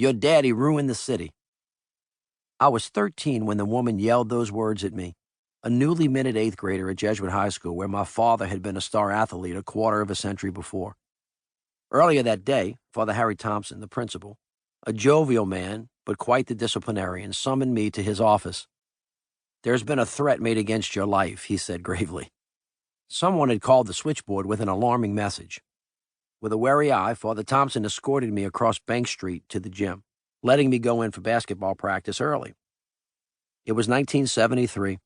Your daddy ruined the city. I was 13 when the woman yelled those words at me, a newly minted 8th grader at Jesuit High School where my father had been a star athlete a quarter of a century before. Earlier that day, Father Harry Thompson, the principal, a jovial man but quite the disciplinarian, summoned me to his office. "There's been a threat made against your life," he said gravely. Someone had called the switchboard with an alarming message. With a wary eye, Father Thompson escorted me across Bank Street to the gym, letting me go in for basketball practice early. It was 1973,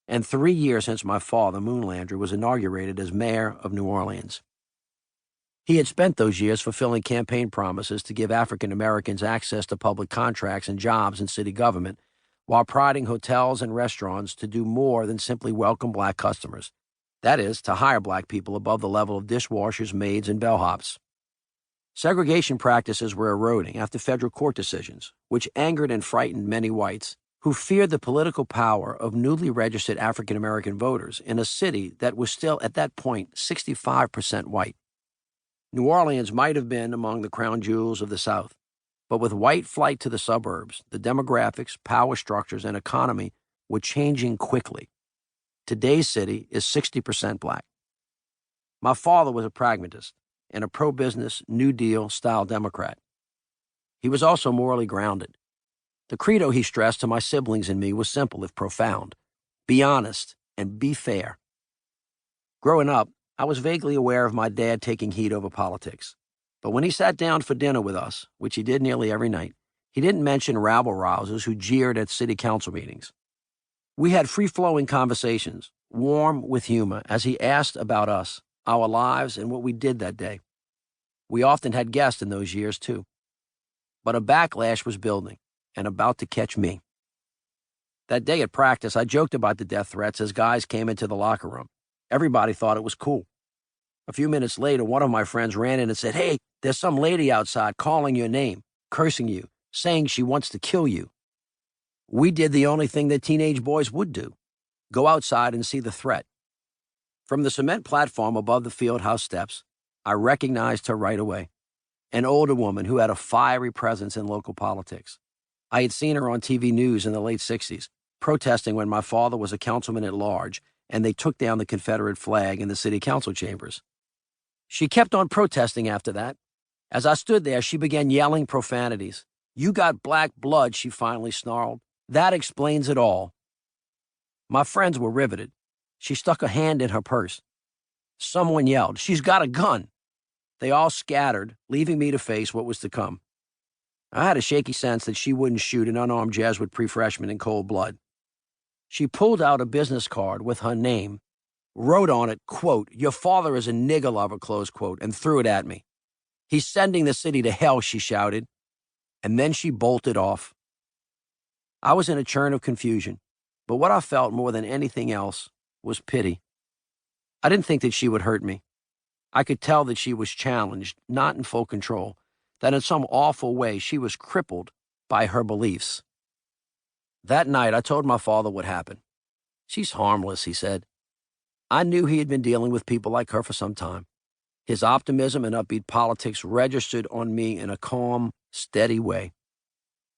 and 3 years since my father, Moon Landrieu, was inaugurated as mayor of New Orleans. He had spent those years fulfilling campaign promises to give African Americans access to public contracts and jobs in city government, while prodding hotels and restaurants to do more than simply welcome black customers. That is, to hire black people above the level of dishwashers, maids, and bellhops. Segregation practices were eroding after federal court decisions, which angered and frightened many whites who feared the political power of newly registered African American voters in a city that was still, at that point, 65% white. New Orleans might have been among the crown jewels of the South, but with white flight to the suburbs, the demographics, power structures, and economy were changing quickly. Today's city is 60% black. My father was a pragmatist and a pro-business, New Deal-style Democrat. He was also morally grounded. The credo he stressed to my siblings and me was simple if profound: be honest and be fair. Growing up, I was vaguely aware of my dad taking heat over politics. But when he sat down for dinner with us, which he did nearly every night, he didn't mention rabble-rousers who jeered at city council meetings. We had free-flowing conversations, warm with humor, as he asked about us, our lives, and what we did that day. We often had guests in those years, too. But a backlash was building and about to catch me. That day at practice, I joked about the death threats as guys came into the locker room. Everybody thought it was cool. A few minutes later, one of my friends ran in and said, "Hey, there's some lady outside calling your name, cursing you, saying she wants to kill you." We did the only thing that teenage boys would do: go outside and see the threat. From the cement platform above the field house steps, I recognized her right away, an older woman who had a fiery presence in local politics. I had seen her on TV news in the late 60s, protesting when my father was a councilman at large and they took down the Confederate flag in the city council chambers. She kept on protesting after that. As I stood there, she began yelling profanities. "You got black blood," she finally snarled. "That explains it all." My friends were riveted. She stuck a hand in her purse. Someone yelled, "She's got a gun." They all scattered, leaving me to face what was to come. I had a shaky sense that she wouldn't shoot an unarmed Jesuit pre-freshman in cold blood. She pulled out a business card with her name, wrote on it, quote, "Your father is a nigger lover," close quote, and threw it at me. "He's sending the city to hell," she shouted, and then she bolted off. I was in a churn of confusion, but what I felt more than anything else was pity. I didn't think that she would hurt me. I could tell that she was challenged, not in full control, that in some awful way she was crippled by her beliefs. That night, I told my father what happened. "She's harmless," he said. I knew he had been dealing with people like her for some time. His optimism and upbeat politics registered on me in a calm, steady way.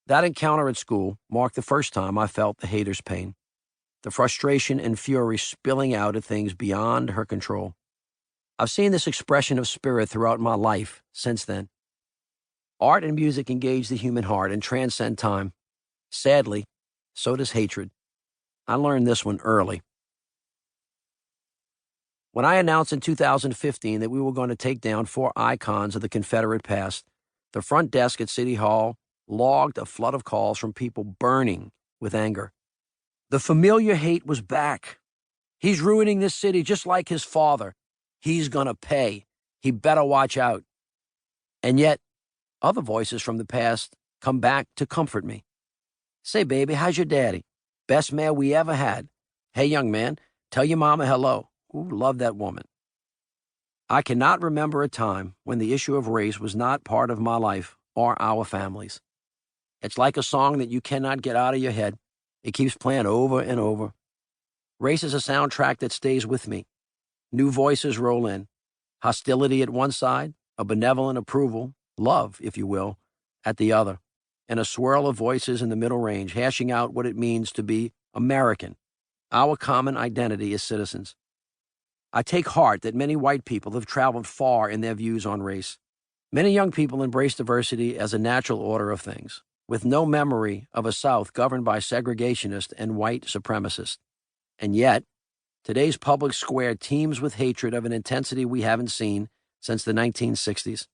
That encounter at school marked the first time I felt the hater's pain, the frustration and fury spilling out at things beyond her control. I've seen this expression of spirit throughout my life since then. Art and music engage the human heart and transcend time. Sadly, so does hatred. I learned this one early. When I announced in 2015 that we were going to take down 4 icons of the Confederate past, the front desk at City Hall logged a flood of calls from people burning with anger. The familiar hate was back. "He's ruining this city just like his father. He's gonna pay. He better watch out." And yet, other voices from the past come back to comfort me. "Say, baby, how's your daddy? Best mayor we ever had. Hey, young man, tell your mama hello. Ooh, love that woman." I cannot remember a time when the issue of race was not part of my life or our families. It's like a song that you cannot get out of your head. It keeps playing over and over. Race is a soundtrack that stays with me. New voices roll in. Hostility at one side, a benevolent approval, love, if you will, at the other. and a swirl of voices in the Middle Range hashing out what it means to be American, our common identity as citizens. I take heart that many white people have traveled far in their views on race. Many young people embrace diversity as a natural order of things, with no memory of a South governed by segregationists and white supremacists. And yet, today's public square teems with hatred of an intensity we haven't seen since the 1960s.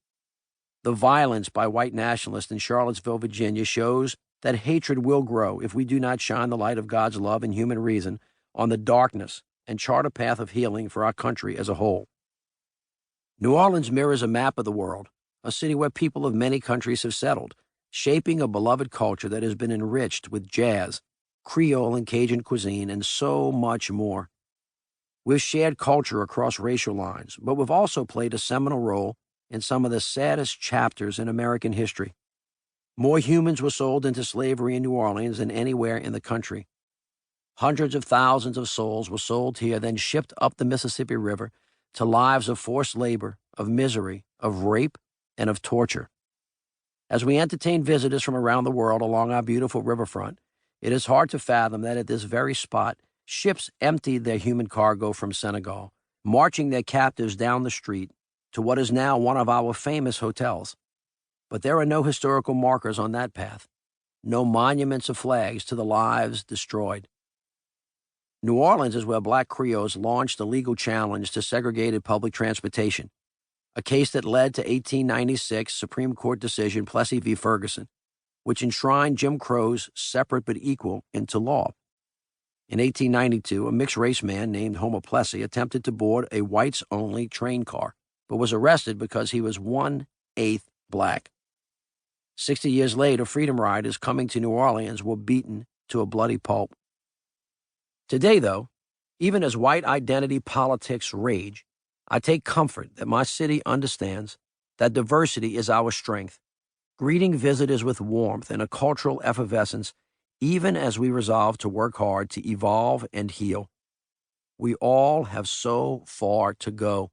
The violence by white nationalists in Charlottesville, Virginia shows that hatred will grow if we do not shine the light of God's love and human reason on the darkness and chart a path of healing for our country as a whole. New Orleans mirrors a map of the world, a city where people of many countries have settled, shaping a beloved culture that has been enriched with jazz, Creole and Cajun cuisine, and so much more. We've shared culture across racial lines, but we've also played a seminal role in some of the saddest chapters in American history. More humans were sold into slavery in New Orleans than anywhere in the country. Hundreds of thousands of souls were sold here, then shipped up the Mississippi River to lives of forced labor, of misery, of rape, and of torture. As we entertain visitors from around the world along our beautiful riverfront, it is hard to fathom that at this very spot, ships emptied their human cargo from Senegal, marching their captives down the street to what is now one of our famous hotels. But there are no historical markers on that path, no monuments or flags to the lives destroyed. New Orleans is where Black Creoles launched a legal challenge to segregated public transportation, a case that led to 1896 Supreme Court decision Plessy v. Ferguson, which enshrined Jim Crow's separate but equal into law. In 1892, a mixed-race man named Homer Plessy attempted to board a whites-only train car, but was arrested because he was 1/8 black. 60 years later, freedom riders coming to New Orleans were beaten to a bloody pulp. Today, though, even as white identity politics rage, I take comfort that my city understands that diversity is our strength, greeting visitors with warmth and a cultural effervescence, even as we resolve to work hard to evolve and heal. We all have so far to go.